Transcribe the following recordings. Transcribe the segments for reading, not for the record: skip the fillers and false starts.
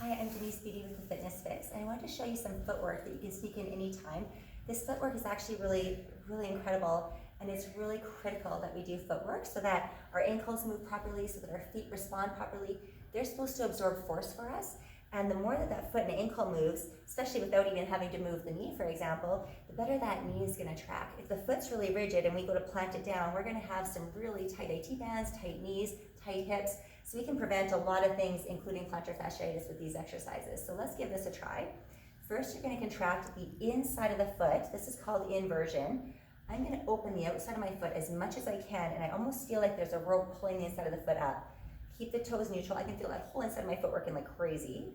Hi, I'm Denise Beatty with the Fitness Fix, and I wanted to show you some footwork that you can sneak in anytime. This footwork is actually really incredible, and it's really critical that we do footwork so that our ankles move properly, so that our feet respond properly. They're supposed to absorb force for us, and the more that that foot and ankle moves, especially without even having to move the knee, for example, the better that knee is going to track. If the foot's really rigid and we go to plant it down, we're going to have some really tight IT bands, tight knees, tight hips, so we can prevent a lot of things, including plantar fasciitis, with these exercises. So let's give this a try. First, you're going to contract the inside of the foot. This is called inversion. I'm going to open the outside of my foot as much as I can, and I almost feel like there's a rope pulling the inside of the foot up. Keep the toes neutral. I can feel that whole inside of my foot working like crazy.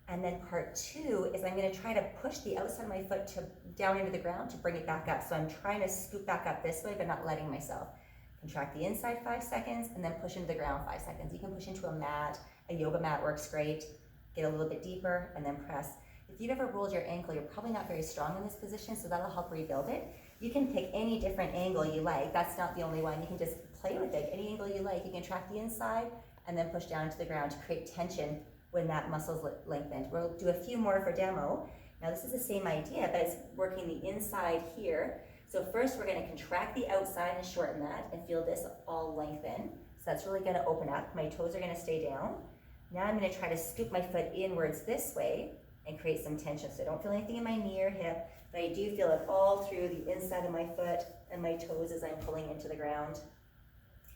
And then part two is I'm going to try to push the outside of my foot down into the ground to bring it back up. So I'm trying to scoop back up this way, but not letting myself. Contract the inside 5 seconds and then push into the ground 5 seconds. You can push into a mat, a yoga mat works great. Get a little bit deeper and then press. If you've ever rolled your ankle, you're probably not very strong in this position, so that'll help rebuild it. You can pick any different angle you like. That's not the only one. You can just play with it, any angle you like. You can track the inside and then push down to the ground to create tension when that muscle's lengthened. We'll do a few more for demo. Now this is the same idea, but it's working the inside here. So first we're going to contract the outside and shorten that and feel this all lengthen. So that's really going to open up. My toes are going to stay down. Now I'm going to try to scoop my foot inwards this way and create some tension. So I don't feel anything in my knee or hip, but I do feel it all through the inside of my foot and my toes as I'm pulling into the ground.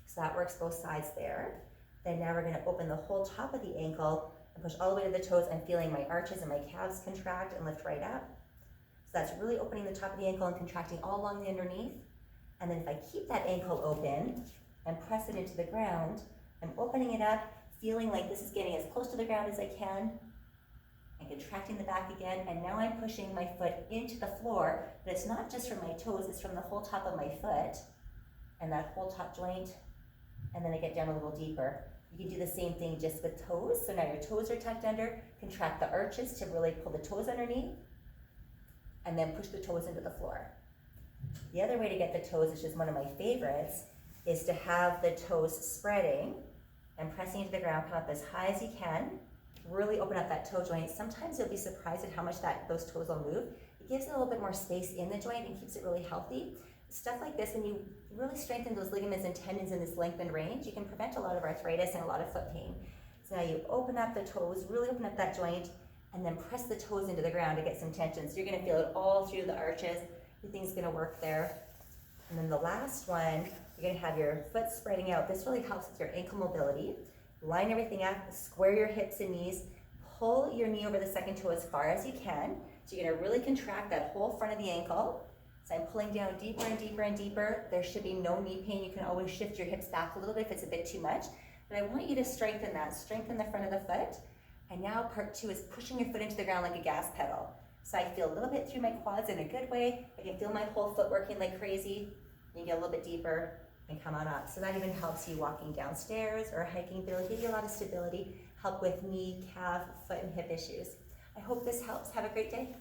So that works both sides there. Then now we're going to open the whole top of the ankle and push all the way to the toes. I'm feeling my arches and my calves contract and lift right up. So that's really opening the top of the ankle and contracting all along the underneath. And then if I keep that ankle open and press it into the ground, I'm opening it up, feeling like this is getting as close to the ground as I can, and contracting the back again. And now I'm pushing my foot into the floor, but it's not just from my toes, it's from the whole top of my foot and that whole top joint. And then I get down a little deeper. You can do the same thing just with toes. So now your toes are tucked under, contract the arches to really pull the toes underneath, and then push the toes into the floor. The other way to get the toes, which is one of my favorites, is to have the toes spreading and pressing into the ground, come up as high as you can. Really open up that toe joint. Sometimes you'll be surprised at how much those toes will move. It gives it a little bit more space in the joint and keeps it really healthy. Stuff like this, when you really strengthen those ligaments and tendons in this lengthened range, you can prevent a lot of arthritis and a lot of foot pain. So now you open up the toes, really open up that joint, and then press the toes into the ground to get some tension. So you're going to feel it all through the arches. Everything's going to work there. And then the last one, you're going to have your foot spreading out. This really helps with your ankle mobility. Line everything up, square your hips and knees, pull your knee over the second toe as far as you can. So you're going to really contract that whole front of the ankle. So I'm pulling down deeper and deeper and deeper. There should be no knee pain. You can always shift your hips back a little bit if it's a bit too much. But I want you to strengthen that. Strengthen the front of the foot. And now part two is pushing your foot into the ground like a gas pedal. So I feel a little bit through my quads in a good way. I can feel my whole foot working like crazy. You get a little bit deeper and come on up. So that even helps you walking downstairs or hiking through. It'll give you a lot of stability, help with knee, calf, foot, and hip issues. I hope this helps. Have a great day.